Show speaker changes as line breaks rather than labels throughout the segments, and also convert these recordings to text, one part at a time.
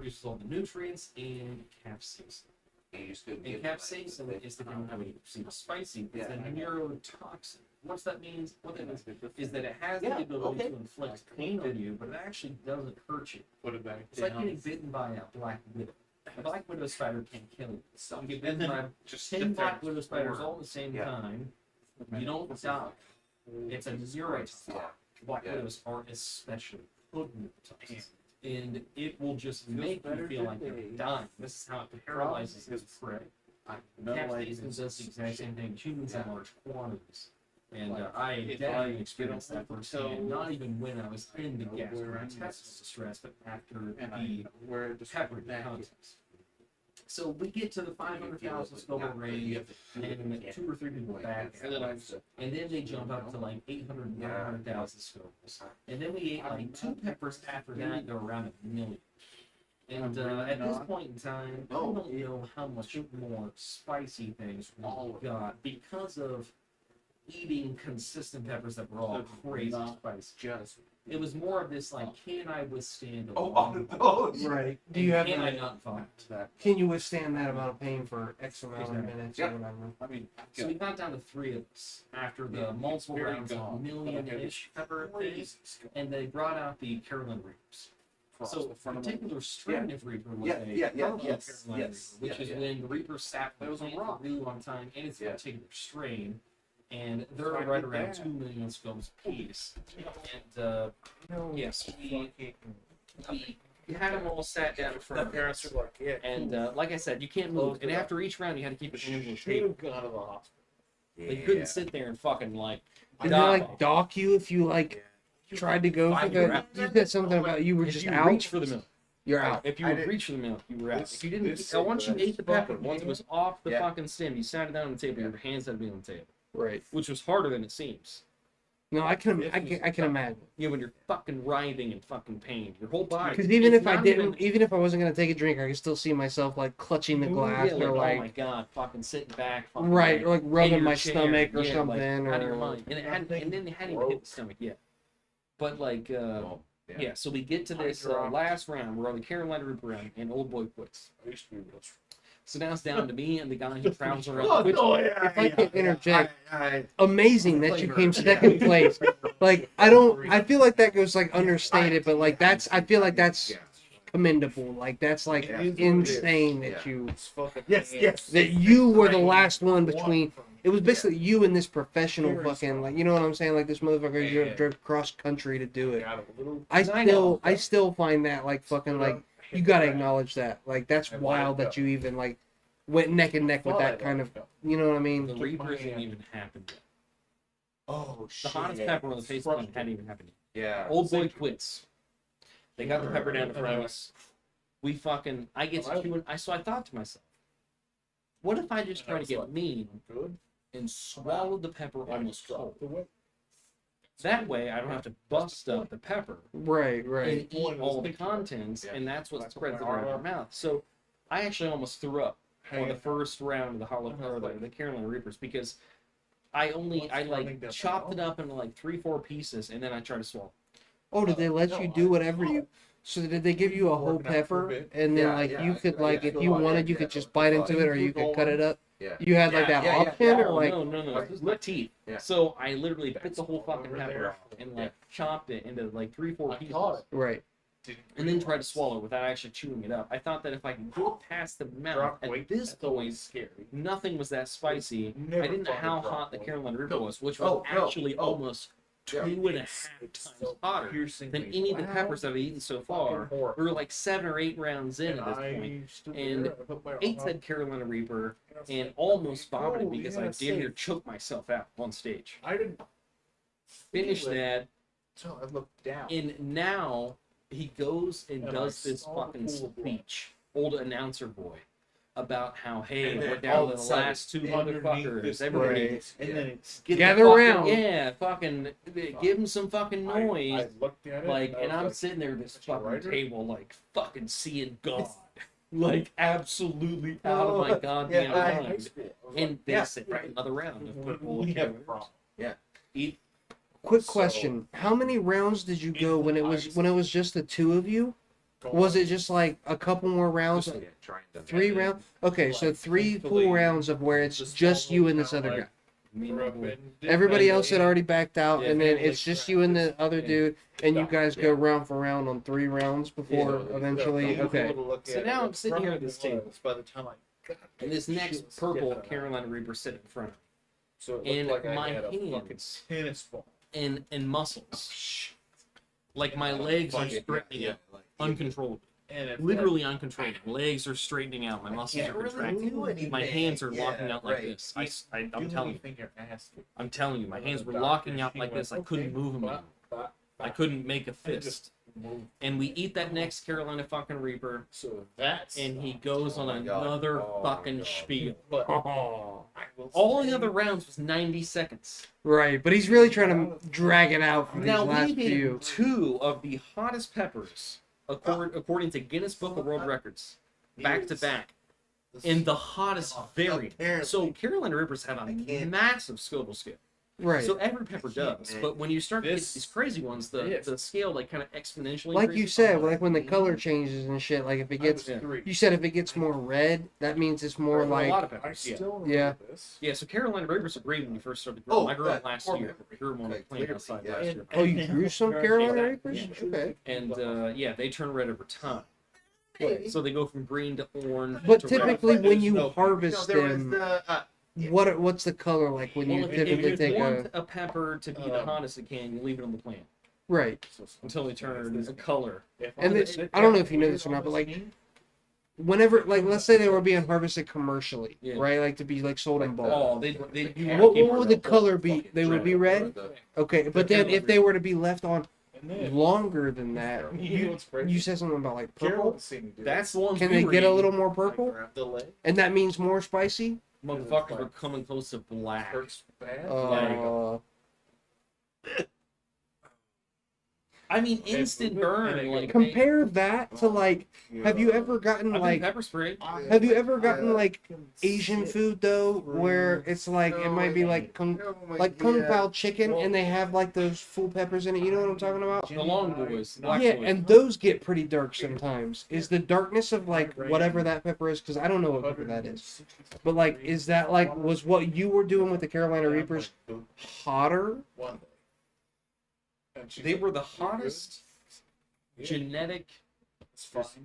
produces all the nutrients, and capsaicin. And capsaicin is the chemical that we perceive as spicy. It's a neurotoxin. What that means is that it has the ability to inflict pain on you, but it actually doesn't hurt you. It's like getting bitten by a black widow. A black widow spider can kill you. You get bitten by 10 black widow spiders all at the same time. You don't die. It's a neurotoxin. Black widows are especially potent toxins. And it will just make you feel like you're dying. This is how it paralyzes its prey. Capsaicin does the exact same thing. Humans in large quantities. And I definitely experienced that firsthand. Not even when I was in the gastrointestinal distress, but after the pepper contest. So we get to the 500,000 Scoville range, and 2 or 3 people back, and then they jump up to like 800, 900,000 Scovilles. And then we ate like 2 peppers after that, they're around 1 million. And at this point in time, I don't know how much more spicy things we got because of eating consistent peppers that were all crazy spicy. It was more of this like, can I withstand a
right? Do you have?
Can I not vomit?
Can you withstand that amount of pain for X amount of minutes or whatever?
I mean,
so we got down to 3 of us after the multiple rounds of million-ish pepper things, and they brought out the Carolina Reapers. So a particular strain of Reaper was a Carolina Reaper, which is when the Reaper sat for a really long time, and it's a particular strain. And they're right around 2 million Scovilles a piece. And yes, we had them all sat down in front of us. And like I said, you can't move. And after each round, you had to keep it in the table. You couldn't sit there and fucking like.
Did they like dock you if you like tried to go for the? You said something about you were just out.
Reach for the milk.
You're out.
If you would reach for the milk, you were out. If you didn't, once you ate the pepper, once it was off the fucking stem, you sat it down on the table. Your hands had to be on the table.
Right.
Which was harder than it seems.
No, I can imagine.
Yeah, when you're fucking writhing in fucking pain, your whole body.
Because even if I wasn't gonna take a drink, I could still see myself like clutching the glass or like,
oh my god, fucking sitting back,
right, or like rubbing my stomach or something.
Like, out of your mind. And then they hadn't even hit the stomach yet. But like, yeah. So we get to this last round. We're on the Carolina Reaper round, and old boy quits. So now it's down to me and the guy who travels around.
If I can interject, amazing that you came second place. Like I feel like that goes like understated, but like I feel like that's commendable. Like that's like insane that you. That you were the last one between. It was basically you and this professional fucking, like, you know what I'm saying? Like this motherfucker you drove cross country to do it. I still find that like fucking like. You gotta acknowledge that. Like, that's wild that you even, like, went neck and neck with that kind of, you know what I mean?
The Reaper hadn't even happened yet.
Oh, shit.
The hottest pepper on the face of the hadn't even happened yet.
Yeah.
Old boy quits. They got the pepper down in front of us. I get to chew it. So I thought to myself, what if I just try to get mean and swallow the pepper almost whole? That way, I don't have to bust up the pepper.
Right.
And eat all the contents, and that's what spreads it around your mouth. So, I actually almost threw up on the first round of the Carolina Reapers because I chopped it up into like 3-4 pieces, and then I tried to swallow.
Oh, did they let you do whatever you? So did they give you a whole pepper, and then like you could like if you wanted, you could just bite into it, or you could cut it up?
Yeah.
You had like that option, or like
no, it was my teeth.
Yeah.
So I literally bit the whole fucking pepper off and like chopped it into like 3-4 pieces.
Right.
And then tried to swallow it without actually chewing it up. I thought that if I could get past the mouth, at this point, nothing was that spicy. I didn't know how hot the Carolina Reaper was, which was actually almost 2.5 times hotter than any of the peppers that I've eaten so far. We were like 7 or 8 rounds in at this point, and ate said Carolina Reaper and almost vomited because I damn near choked myself out on stage.
I didn't
finish that,
so I looked down.
and now he goes and does this fucking speech, old announcer boy, about how, hey, we're down to the last 2 motherfuckers. Everybody,
And then it's
gather around.
Yeah, fucking give him some fucking noise.
I looked at it.
Like, and I'm
like,
sitting there at this
"That's your
fucking
writer?"
table, like, fucking seeing God. Like, absolutely out of my goddamn mind. And they sit for another round of football.
We have a problem.
Eat.
Quick question: how many rounds did you go when it was just the 2 of you? Was it just like a couple more rounds?
Yeah, trying to
3 rounds? Okay, so 3 full rounds of where it's just you and this other guy. Everybody else had already backed out, and then it's just you and the other dude, and you guys go round for round on 3 rounds before eventually. Okay.
So now I'm sitting here at this table.
By the time I got
And this next purple Carolina Reaper sitting in front of me.
so it
And
looked like
my
I had a fucking
hands
tennis ball.
and muscles. Like my legs are straightening out uncontrollably.
And it's
Literally uncontrollably. Legs are straightening out. My muscles are contracting. My hands are locking out like this. I'm telling you. I'm telling you, my hands were locking out like this. I couldn't move them anymore. I couldn't make a fist. And we eat that next Carolina fucking Reaper,
So that's
and he goes on another fucking spiel.
But
All the other rounds was 90 seconds.
Right, but he's really trying to drag it out for these
Now
last
we made
few.
2 of the hottest peppers, according to Guinness Book of World Records, back to back, in the hottest variant. So Carolina Reapers have a massive Scoville scale.
Right.
So every pepper does, but when you start to get these crazy ones, the scale like kind of exponentially.
Like you
increases.
said, like when the color changes and shit, like if it gets,
Yeah.
you said if it gets more red, that means it's more
a lot
like,
of peppers. Yeah.
yeah.
Yeah, so Carolina Reapers are great when you first started growing. I grew them last year. I grew them on the plant outside last year.
Oh, you grew some Carolina Reapers? Okay.
And yeah, they turn red over time. So they go from green to orange.
But
to
typically
red.
when you harvest
there was
them,
the
what's the color like when you
Well, if
typically
you
take
want
a,
a pepper to be the hottest it can, you leave it on the plant
right.
until they turn a color.
And it's, I don't know if you know this or not, but like whenever, like let's say they were being harvested commercially,
Yeah.
right? Like to be like sold in bulk.
Oh, they
What would the color be? They would be red? Okay, but then if they were to be left on longer than that, you said something about like purple?
That's the ones.
Can
we
they
were
get a
eating.
little more purple? And that means more spicy?
Motherfuckers are coming close to black.
Uh,
I mean, instant burn. Like
compare that to like, have you ever gotten
I've been
like,
pepper sprayed.
have you ever gotten like Asian food though, where it's like it might be like kung pao chicken and they have like those full peppers in it? You know what I'm talking about?
The long boys. Black
Yeah,
boys.
and those get pretty dark sometimes. Is the darkness of like whatever that pepper is? Because I don't know what pepper that is. But like, is that like was what you were doing with the Carolina Reapers hotter?
They were the hottest genetic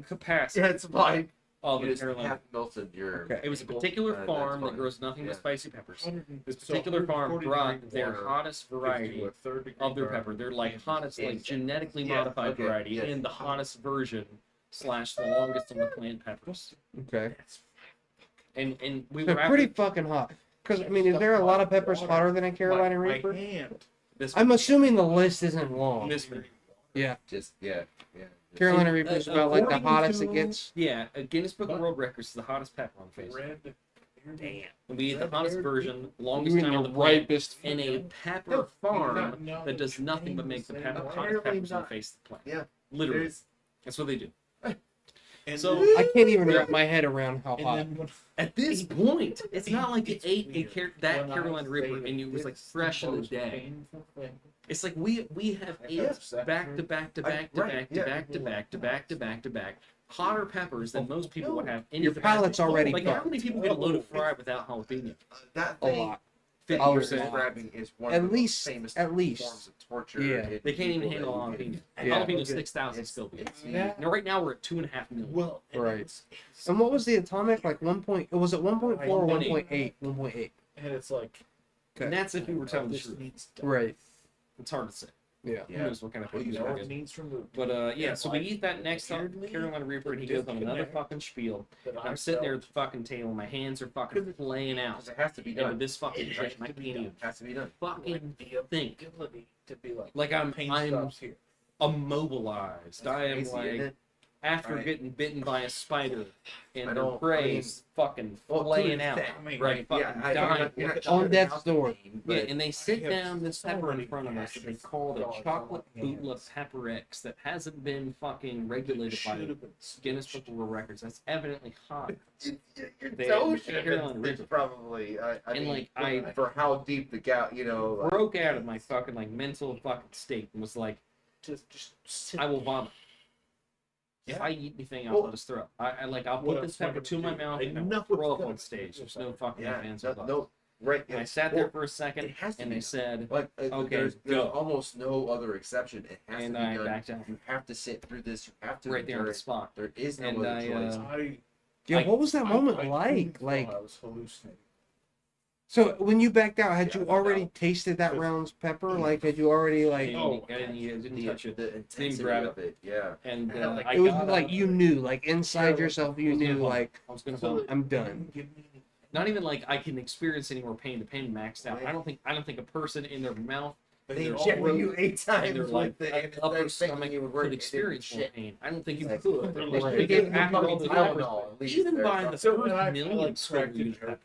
capacity
Yeah, it's fine.
of
You
the
just
Carolina.
half melted your.
Okay.
It was a particular
That's
farm that
fine.
grows nothing but
Yeah.
spicy peppers. This particular farm brought their hottest variety of their pepper. They're like hottest, like genetically
Yeah,
modified
okay,
variety,
yes.
and the hottest version / the longest on the plant peppers.
Okay,
And we
they're
were
pretty
after
fucking hot. Because I mean, is there a lot of peppers hotter than a Carolina Reaper?
this.
I'm assuming the list isn't long.
This one.
Just yeah.
Carolina
And,
Reaper is
uh,
about like the
according
hottest
to-
it gets.
Yeah, a Guinness Book of World Records is the hottest pepper on the face.
Damn.
And we eat the hottest version,
You
longest
mean
time
the
on the plant,
ripest?
in a pepper farm that does nothing but make the pepper, hottest peppers on the face of the plant.
Yeah.
Literally.
There's
That's what they do.
And
So-
then-
I can't even wrap my head around how
and
hot.
then when-
At this point, it's not like you
It's
ate
weird.
that
When I
Carolina
say
Reaper
that
and it was like
it's
fresh in the
most
day.
painful thing.
It's like we have ate
Yes.
back to back to back to
Right,
back to
yeah.
back to back to back to back to back hotter peppers than most people would have. Any
Your palate's already
like how
fucked.
many people get a load of fry without jalapeno?
that
A
thing.
lot.
50%.
Describing is one
At
of the
least-
most famous
at least.
forms of torture.
Yeah.
They can't even
people
handle
that you
jalapeno.
can-
Yeah.
Jalapeno 6,000
It's-
Scoville.
it's-
Now right now we're at 2.5 million.
Well, and
Right.
it's-
And what was the atomic? Like 1 point? Was it 1.4 or
1.8?
1.8? 1.8.
and it's like
And that's if you were telling the
this
truth.
needs done.
Right.
It's hard to say.
Yeah.
Who knows what kind of
Well,
cookies
you
You know
are
what
good.
needs removed.
But yeah, so we eat that next time Carolina Reaper and he goes on another fucking spiel.
That
And I'm sitting there at the fucking table, my hands are fucking flaying out.
'Cause it has to be
And with
done.
this fucking shit, I can't even
It has to be done.
fucking
the
think.
ability to be
Like I'm
pain
I'm
stops here.
immobilized. I am
Crazy, isn't
like
it?
after
Right.
getting bitten by a spider
I
and their
don't-
prey
I mean-
fucking
Well, to
flaying
an
out.
extent,
I mean,
Right, fucking
Yeah,
dying.
you're not
On
shutting
death's
out the
door.
pain,
Yeah,
but
and they sit
have
down this
so
pepper in
many
front of us that they
passions
call a
going
chocolate
on.
bootleg Pepper X that hasn't been fucking regulated by
Should
the
have been
Guinness Book of World Records. That's evidently hot.
Your
They-
toe should have
Carolina
been
Reaper.
probably. I
And,
mean,
like, I-
for how deep the gout, you know. like-
Broke out of my fucking like mental fucking state and was like,
just sit
I will vomit. If I eat anything,
Well,
I'll just throw. I'll
what
put
else
this pepper
am I
to
gonna
my
do?
mouth
I
and I
know
will
it's
throw up
gonna
on stage.
be
There's no fucking
Yeah,
ifs,
no,
ands, or buts.
no, right.
And I
It-
sat
well,
there for a second,
it has to
and
be
they
done.
said,
Like
okay,
there's
go.
almost no other exception. It has
and
to be
I
done.
backed out
You have to sit through this. You have to
right there on
endure
the
it.
spot.
There is no
And
other
I,
choice.
Yeah,
I-
what was that moment
I
like?
couldn't
Like,
tell I was hallucinating.
so when you backed out, had
Yeah,
you
no
already
doubt.
tasted that round's pepper? Like, had you already
I
like?
didn't,
Oh,
I didn't touch it.
The intensity
grab
of it. Yeah.
And
Yeah, like,
I
It was
got
like
up,
you knew, like inside
Yeah,
yourself, you
I was gonna
knew,
vomit.
like
I was gonna
So
vomit.
I'm done.
Not even like I can experience any more pain. The pain maxed out. I don't think a person in their mouth,
They
They're
injected
all-
you 8
and
times
their
with
like
the
upper
anesthetic
stomach
thinking you would
could
work. It didn't
experience more
shit.
pain. I don't think you
Like,
could.
they're
Like,
like,
they
They gave
gave
you
after all
fucking
the
Tylenol at least.
even
there.
by the
So
first
I
million
like
scope
cracked
used
it
pepper,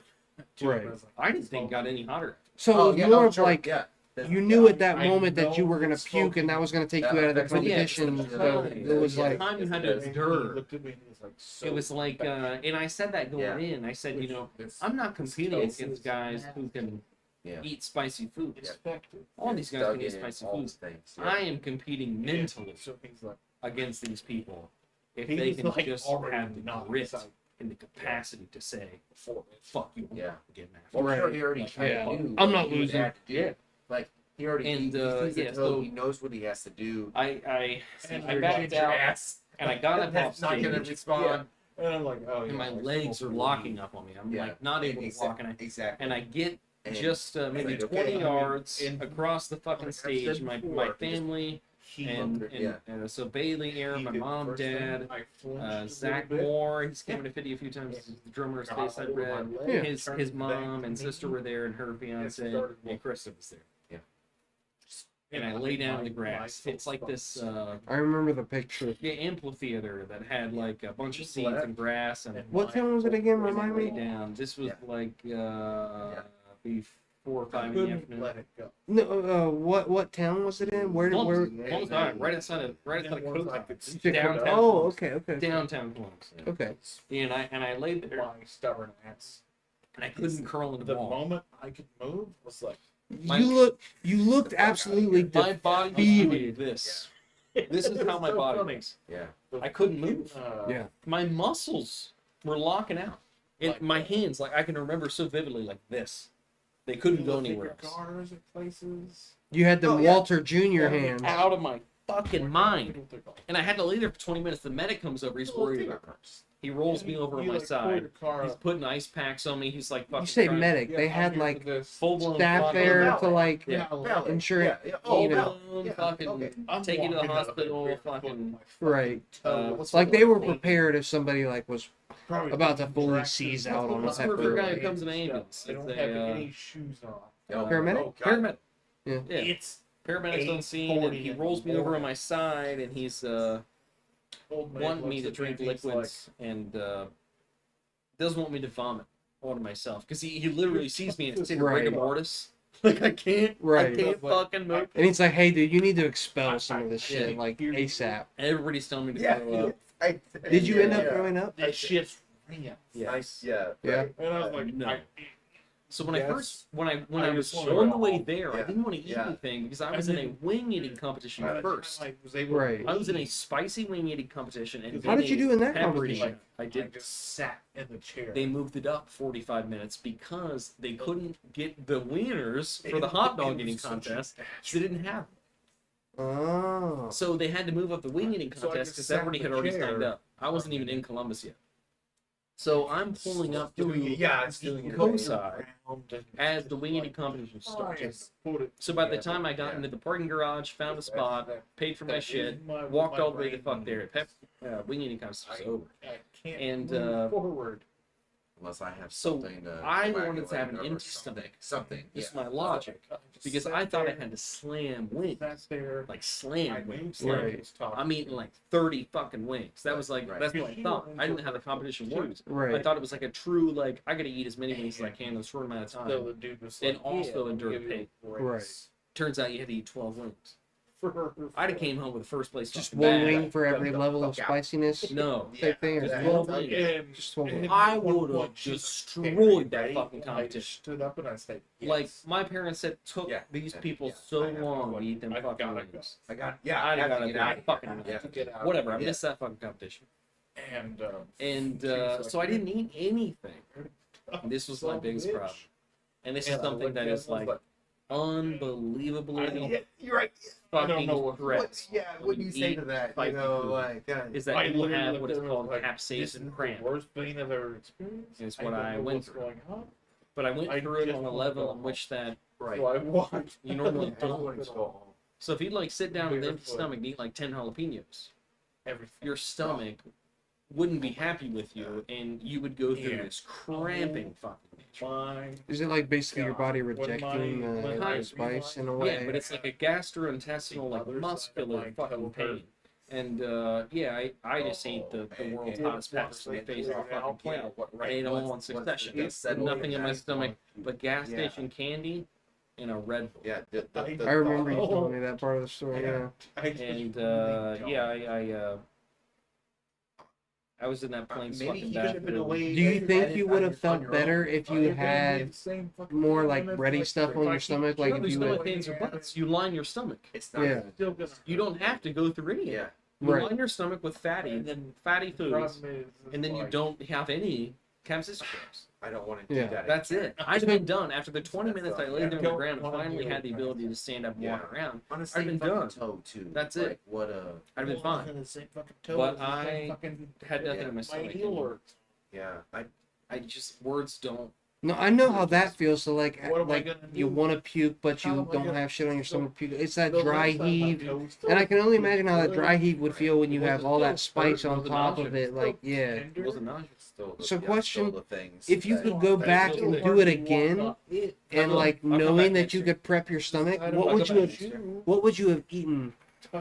Right.
I didn't think it got any hotter.
So
Oh,
it was
yeah,
more
oh,
of
sure,
like
yeah. That's-
you knew at that
I
moment that you
know
were gonna
it's
puke, and that was gonna take you out of the
But yeah,
competition.
it's the
So
time.
it was
Yeah.
like,
Time you had to
Yes.
endure.
Looked at me and was like, so
It was like, and I said that going
Yeah.
in. I said, you know,
it's
I'm not competing
It's-
against guys who can
Yeah.
eat spicy food.
expected.
All these guys
Dug
can eat
in
spicy
all
foods.
the things.
I am competing mentally
So he's like,
against these people. If
he
they
was
can
like
just
already
have the
not
grit
excited
and the capacity to say,
before it.
"Fuck you,
Yeah.
get after."
Well,
Right.
sure, he already
Like,
kinda
yeah.
knew
I'm
what
not
he would
losing.
have to do.
Yeah.
Like he already
And,
he sees the
yeah,
toe,
so-
he knows what he has to do.
I
And
I
you're
backed
ginger
out
ass.
and I got up off
That's not gonna
stage
respond.
And I'm like, oh,
and
yeah,
my
like,
legs are
smoking
locking
weed.
up on me. I'm
Yeah.
like not able to walk,
Exactly.
and I get
And
just maybe
like,
20
okay,
yards
I mean,
across the fucking
like I've
stage.
said
My
before,
family
He
and
loved it.
yeah.
so Bailey here,
He
my
did the
mom,
first thing,
dad,
I flinched a
Zach
little bit.
Moore. He's came to 50 a few times. He's the drummer of
Got
Space Side
hold of my
Red.
leg,
His
turned
his
back
mom
to
and
me,
sister were there, and her fiance,
started
and Krista was there.
and
And I lay down in the grass.
my
It's like this
I remember the picture.
amphitheater that had like a bunch of
Just
seats
left.
and grass, and
What town was it again? Remind
lay
me.
down. This was
Yeah.
like be 4 or 5 in the
couldn't
afternoon.
let it go.
No, what town was it in? Where?
Columbus, right outside of
And once I could
Coast,
stick it
downtown.
up,
Oh,
Columbus.
okay.
Downtown Columbus.
Okay.
And I laid there
my stubborn ass.
and I couldn't curl into
The
the wall.
moment I could move was like,
You looked absolutely
My body was
defeated.
doing this. This is how my
So
body
funny.
was.
Yeah.
I couldn't move.
Yeah.
My muscles were locking out. And
Like
my
that.
hands, like I can remember so vividly, like this. They couldn't go anywhere else.
Cars at places.
You had the
Oh, yeah.
Walter Jr. hands.
Out of my fucking mind. And I had to lay there for 20 minutes. The medic comes over. He's worried about me. He rolls me over on my side. He's putting ice packs on me. He's like,
You
fucking
say
trying-
medic. They had like
full-blown
staff
fucking-
there
valid.
to like.
Yeah.
Valid.
Ensure it-
Yeah. Oh,
you know.
valid.
Full-blown
Yeah,
fucking
okay.
take you to the hospital. Fucking
Right.
what's
Like
the
they were
word?
prepared if somebody like was about to fully seize out on
What's
a
the word for
pepper.
a guy who
Like,
comes in an ambulance?
They don't
It's
have
a,
any shoes on.
Oh,
Paramedic?
oh, God.
paramedic.
Yeah.
Yeah.
It's
Paramedics on scene, and he
8:40 in
rolls me
the
over on
morning.
my side, and he's
old man
wanting me
looks
to
at
drink
and he's
liquids, and doesn't want me to vomit onto myself because he literally sees me and it's in
Right.
rigor mortis. Like I can't
Right.
fucking move.
and it's like, hey, dude, you need to expel some of this
Yeah.
shit like ASAP.
Everybody's telling me to
Yeah.
throw up.
Did you end up
Yeah.
throwing up?
like, that shit's real.
Nice. Yeah.
Yeah.
right.
And I was like,
No.
I,
So when
Yes.
I first when I
I
was
just
on
wanna
the way
go.
there, I
Yeah.
didn't want to eat
Yeah.
anything because I
I
was in a
didn't-
wing eating competition
Right.
first.
I was able
Right.
I was in a spicy wing eating competition, and
How did you do in that
pepper
competition?
eating. I
I
did.
just sat in the chair.
They moved it up 45 minutes because they couldn't get the wieners for the hot dog eating contest. They didn't have them.
Oh.
So they had to move up the wing eating
So I
contest
just
because
sat in
everybody
the
had already
chair.
signed up. I wasn't even in Columbus yet. So I'm pulling up
Doing it.
to
Yeah, it's doing it.
Coastside as the wing eating competition
starts.
starts. So by the time I got into the parking garage, found a spot, paid for my shit, walked all the way to fuck there. Wing eating contest was over.
I can't
And,
move forward.
Unless I have
So,
something to
I
coagulate
wanted to have an
or
empty
something.
stomach.
Something.
This is
Yeah.
my logic. Because I thought I had to slam wings.
That's there.
Like
I
slam
knew
wings.
something
Right.
was talking.
I'm eating like 30 fucking wings. That was like,
Right.
that's what I thought. I didn't know how the competition worked. I
Right.
thought it was like a true, like, I gotta eat as many wings as I can in a short amount of
So
time.
the dude was
And
like,
also
yeah,
endure
we'll give you
pain.
a brace.
Right.
Turns out you had to eat 12 wings. I'd have came home with the first place.
Just
fucking
one
bag.
wing for every
the
level of
fuck out.
spiciness.
No.
Type thing.
Just
Yeah.
one wing.
Just one wing.
I would have destroyed that fucking competition.
Stood up and I said,
Like my parents said, took
Yeah.
these people
Yeah.
so
I have
long
no
to eat them
I've
fucking
gotta go.
wings.
I got
I'd have
to
gotta
get
go.
out of
Fucking
here.
to get out.
Whatever. I
Yeah.
missed that fucking competition,
And
and
she was
so
like,
I didn't eat anything.
"Oh,
This was
son
my
of a
biggest
bitch."
problem, and this
And
is
I
something
looked
that
at
is
him, I was
like unbelievably
You're right.
I don't know what
threats.
What do you say to that?
spicy food.
Like,
Is
I
that people
literally
have
looked
what
at
is
him and
called
was like,
capsaicin
"This is
cramp.
the worst pain I've ever experienced.
Is
I
what
don't
I
know
went
what's
through.
going on."
But I went
I
through it
just
on a
wanna
level
go
in which that
right.
So I walked.
you normally
I
don't.
wanted to go home.
So if you'd like sit down with an empty
Barefoot.
stomach and eat like 10 jalapenos,
Everything.
your stomach wouldn't be happy with you, and you would go through
Yeah.
this cramping fucking nature.
My
Is it like basically your body
When
rejecting
when
the
I-
spice in a
Yeah,
way?
but it's like a gastrointestinal, like
Other side of
muscular
my
fucking
toe
pain. And yeah, I just ate the world's
and
hottest peppers in the face of the fucking planet.
What,
I ate them all in succession. Nothing in my stomach but gas station candy and a Red Bull.
Yeah,
I remember you telling me that part of the story. Yeah.
And yeah, I was in that plane's
maybe
fucking
he could have been
bathroom.
away.
Do you think you would have felt better if you had more like ready stuff on your stomach? Like
No,
if
there's
you
no
would,
ifs, ands, or buts. You line your stomach.
It's not.
Yeah.
Still gonna
You don't have to go through any of
Yeah.
it. You
Right.
line your stomach with fatty foods, and then you don't have any capsaicin cramps.
I don't want to
Yeah.
do that.
That's it. I've been done. After the 20 minutes I laid there on the
Don't
ground and
wanna
finally
do
had the
it.
ability to stand up and walk
Yeah.
around,
Honestly,
I've been
fucking
done.
toe too.
That's
like,
it.
What a
I'd been fine. But I had nothing in my stomach anymore.
yeah.
I just, words don't.
no, I know how that feels. So like,
What am I
like
gonna
you
do?
want to puke, but
How
you
am I
don't
gonna-
have shit on your stomach. Puke. It's that
The
dry
left side of my
heave,
toes
and I can only imagine how that
still-
dry heave would feel when you
It
have
wasn't
all that
still
spice
hurt, it
on
wasn't
top
nauseous.
of it. Like, yeah.
It wasn't nauseous.
Still the,
So
yeah,
question,
still the things
if you
that-
could go
that
back
still
and
there.
do it again, and
will.
like
I'll come
knowing
back
that
next
you
year.
could prep your stomach,
I don't
what
know
would you
about
have?
you.
What would you have eaten?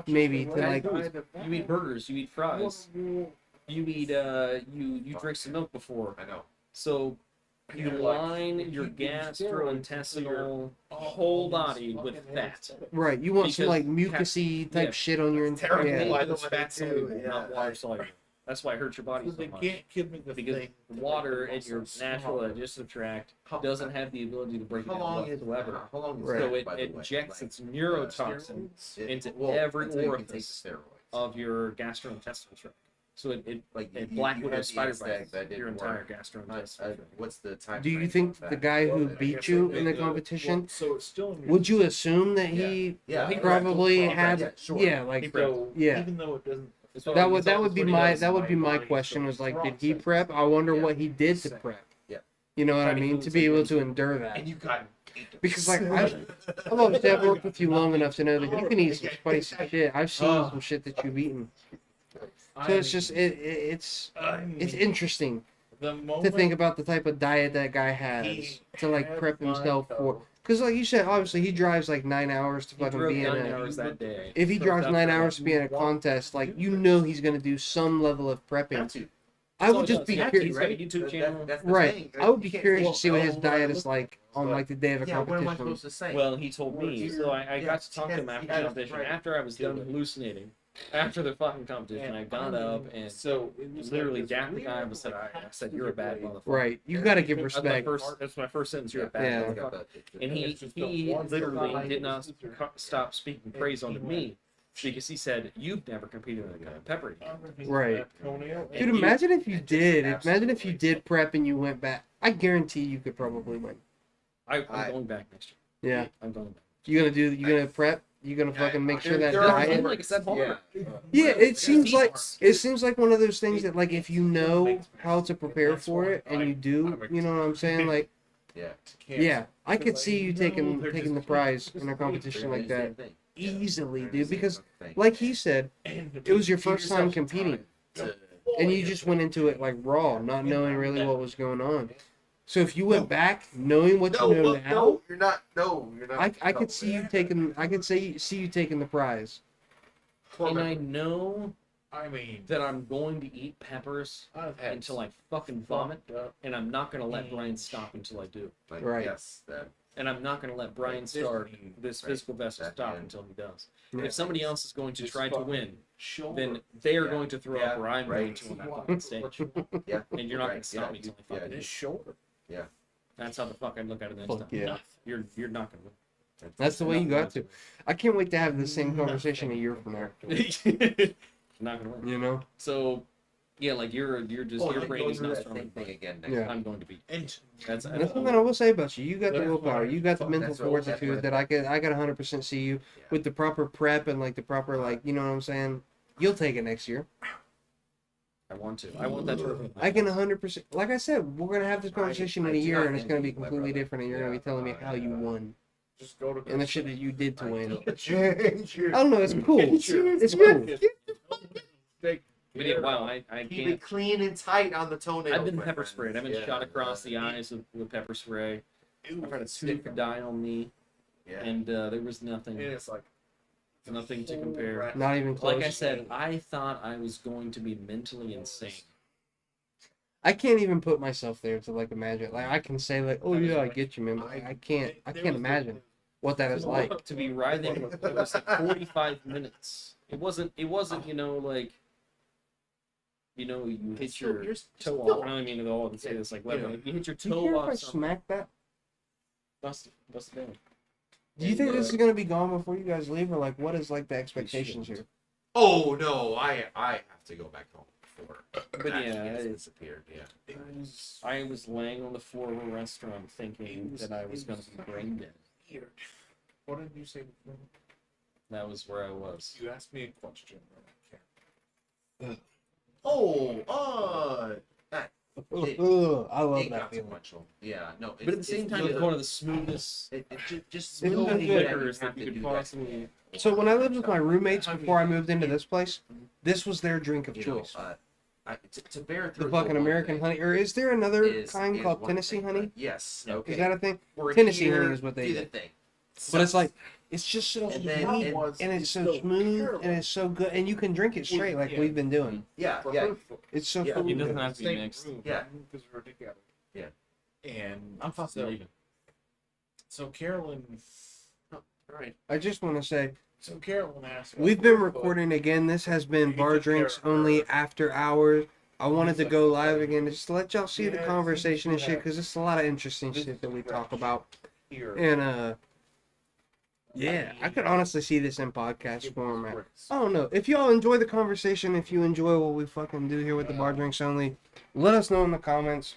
Maybe to like.
You eat burgers, you eat fries, you eat you drink some milk before.
I know.
So you
Yeah, like,
line
if
your
you do steroids,
gastrointestinal whole body with fat.
Right, you want some
Because
like mucusy type
yeah.
shit on your
terrible.
entire.
It
Yeah.
was fat
too,
soluble,
yeah.
not water soluble. That's why it hurts your body
Because
so
they
much.
can't give me the
Because
thing.
water in your natural
small.
digestive tract
How-
doesn't have the ability to break it
How
down
long is
whatsoever.
How long is
Right.
that,
So it
by the way?
injects
Like,
its neurotoxin into
well,
every
until you can take the
orifice
steroids.
of your gastrointestinal tract. So it
Like
Black
you
Widow
had the
spider
aspect
bites
that
your
didn't
entire
work.
gastrointestinal tract.
What's the time?
Do you
frame
think
of
the
that?
guy who
Well, I
beat
guess
you
it-
in the
it-
competition?
well, so it's still in your-
Would you assume that he
Yeah,
He
probably
yeah,
had?
yeah, sure.
Yeah, like
So
yeah.
even though it doesn't.
It's what-
that
it's
would that
all-
would
it's
be
what he
my
does.
that would be my
body
question.
still
Was like, did he
processes.
prep? I wonder
Yeah.
what he did to
Same.
prep.
Yeah.
You know what I
Fatty
mean?
foods
To be
and
able
things.
to endure that.
And you got
Because like I've obviously I've worked with you long enough to know that you can eat some spicy shit. I've seen some shit that you've eaten. So it's just it's interesting
the
to
moment
think about the type of diet that guy has to like prep himself for. Because like you said, obviously he drives like 9 hours to
He
fucking
drove
be in
9
a.
hours that day.
If he
So
drives
that's
9
what-
hours to be in a contest, like you know he's gonna do some level of prepping.
Have to.
I
So
would
he
just
does.
be
He has to.
curious.
He's got a YouTube channel.
That's the
Right.
thing.
I would be
You can't-
curious
well,
to see what his
well,
diet
what
is like on like the day of a
Yeah, what am I
competition.
supposed to say?
Well, he told me. So I
Yeah,
got to talk to him
he
after the
has-
competition.
right.
After I was done hallucinating, after the fucking competition, I got up and
so it was
literally
like
dapped the
this
guy and said, I said, you're a bad motherfucker.
Right. You gotta give
That's my
respect.
first. That's my first sentence. You're a bad
Yeah.
motherfucker. And he literally did not stop speaking praise onto me because he said, you've never competed in a pepper.
Right.
And
Dude,
you-
imagine if you
just
did. Imagine if you
absolutely-
did prep and you went back. I guarantee you could probably win.
I'm going back next
Yeah.
year. I'm going back.
You gonna prep? You gonna fucking make sure that
There are
diet?
Like I said, hard.
Yeah, it seems like one of those things that like if you know how to prepare for it and you do, you know what I'm saying? Like, yeah, I could see you taking the prize in a competition like that easily, dude. Because like he said, it was your first time competing, and you just went into it like raw, not knowing really what was going on. So if you went back knowing what you know now,
no, you're not. No, you're not.
I could see you taking. I could see you taking the prize.
And I know
I mean,
that I'm going to eat peppers
I've had
until I fucking vomit,
fucked up
and I'm not gonna let Brian stop until I do.
Like,
Right.
Yes, that.
And I'm not gonna let Brian start this
Right.
physical vessel
That
stop
man.
until he does.
Yeah.
If somebody else is going to
Just
try to
fucking
win,
shoulder.
then they are
Yeah.
going to throw
Yeah.
up where I'm going
Right.
to on that fucking stage.
Yeah.
And you're not
Right.
gonna stop
Yeah.
me until I
Yeah.
fucking
His
do.
shoulder.
That's how the fuck I'd look at it next
Fuck
time.
yeah.
You're not gonna
That's the way you got to.
win.
I can't wait to have the same conversation a year from now.
Not gonna win.
You know?
So, yeah, like you're just
Oh,
your
I'm
brain
going
is
through
not
that
strong.
same thing again next
Yeah.
I'm going to beat.
And
That's
That's something I will say about you. You got the
Yeah.
willpower. You got the mental
That's what-
fortitude
that's
that I could 100% see you
Yeah.
with the proper prep and like the proper like, you know what I'm saying? You'll take it next year.
I want to. I want that trophy.
I can 100%. Like I said, we're gonna have this conversation in
I
a
do
year,
not
and it's gonna be
envy my
completely
brother.
different, and you're gonna be
Yeah.
telling me how you won
just go to
and the shit that you did to
I
win.
do.
I don't know. It's cool. It's cool.
But yeah, wow, I
Keep
can't.
it clean and tight on the toenails.
I've been
my
pepper
friends.
sprayed. I've been
Yeah,
shot across the
yeah.
eyes with pepper spray. I've had a
stick
tooth die on me,
Yeah.
and there was
and
nothing
it's like
to compare.
Not even close.
Like I said, I thought I was going to be mentally insane.
I can't even put myself there to like imagine. Like I can say like, oh yeah, I get you, man. But I can't imagine what that is like.
To be writhing, it was like 45 minutes. It wasn't. You know, like. You know, you hit your toe off. I don't mean to go and say this like whatever.
Yeah.
If you hit your
Do you
toe
care if I
off, something,
smack that?
bust it down.
Do you think this is gonna be gone before you guys leave, or like what is like the expectations here?
Oh no, I have to go back home before.
But
that
yeah,
has
it-
disappeared. Yeah.
I was laying on the floor of a restaurant thinking that I was going to be brain dead.
Weird. What did you say before?
That was where I was.
You asked me a question.
Oh,
Ugh, I love that feeling.
inconsequential. Yeah, no.
But at the same time, it's one of the smoothest
it just
It's
slowly
been good.
liquors
have
that you
to
could
do that.
possibly.
So when I lived with my roommates before I moved into this place, this was their drink of
You know,
choice.
to bear through
The fucking
whole
American
thing
honey, or is there another
is
kind called
one
Tennessee
thing,
honey?
but yes.
Yeah.
Okay.
Is that a thing?
We're
Tennessee
here,
honey is what they
do
do.
the thing.
But it's like it's just so
And then-
sweet, and it's so smooth, and it's so good, and you can drink it straight like we've been doing.
Yeah,
For
yeah.
her,
It's so
Yeah,
fucking
it doesn't
good.
have to be
same
mixed.
room,
Yeah.
because we're together.
Yeah.
And
I'm fucking
so,
leaving.
so Carolyn,
All right.
I just want to say
so Carolyn asked.
we've been recording again. This has been Bar Drinks Only After Hours. I wanted to go live again just to let y'all see the conversation and shit, because it's a lot of interesting shit that we talk about.
here.
And yeah, I could honestly see this in podcast format. I don't know. If y'all enjoy the conversation, if you enjoy what we fucking do here with the Bar Drinks Only, let us know in the comments.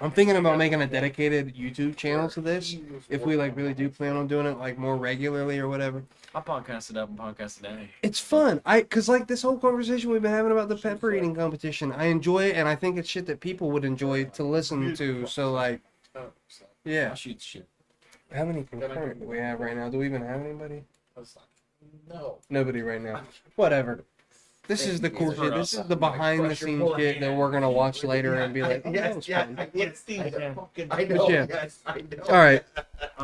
I'm thinking about making a dedicated YouTube channel to this. If we like really do plan on doing it like more regularly or whatever.
I'll podcast it up and podcast it down.
It's fun. Cause like this whole conversation we've been having about the pepper eating competition, I enjoy it, and I think it's shit that people would enjoy to listen to. So like, yeah.
I'll shoot shit.
How many concurrent do we have right now? Do we even have anybody?
No.
Nobody right now. Whatever. This is the cool
For
shit.
us.
This is the behind the scenes shit that we're gonna watch later and be like, oh, that was fun.
Yes, I know.
But yeah.
Yes, I know.
All right,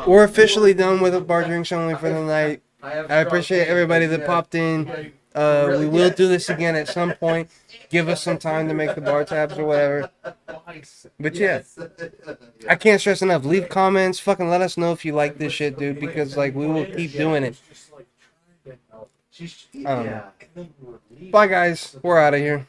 we're officially done with the Bar Drinks Only for the night. I appreciate everybody that popped in. We will do this again at some point. Give us some time to make the bar tabs or whatever. But yeah, I can't stress enough. Leave comments. Fucking let us know if you like this shit, dude. Because like we will keep doing it.
She's,
I don't
yeah.
know. Bye guys. We're out of here.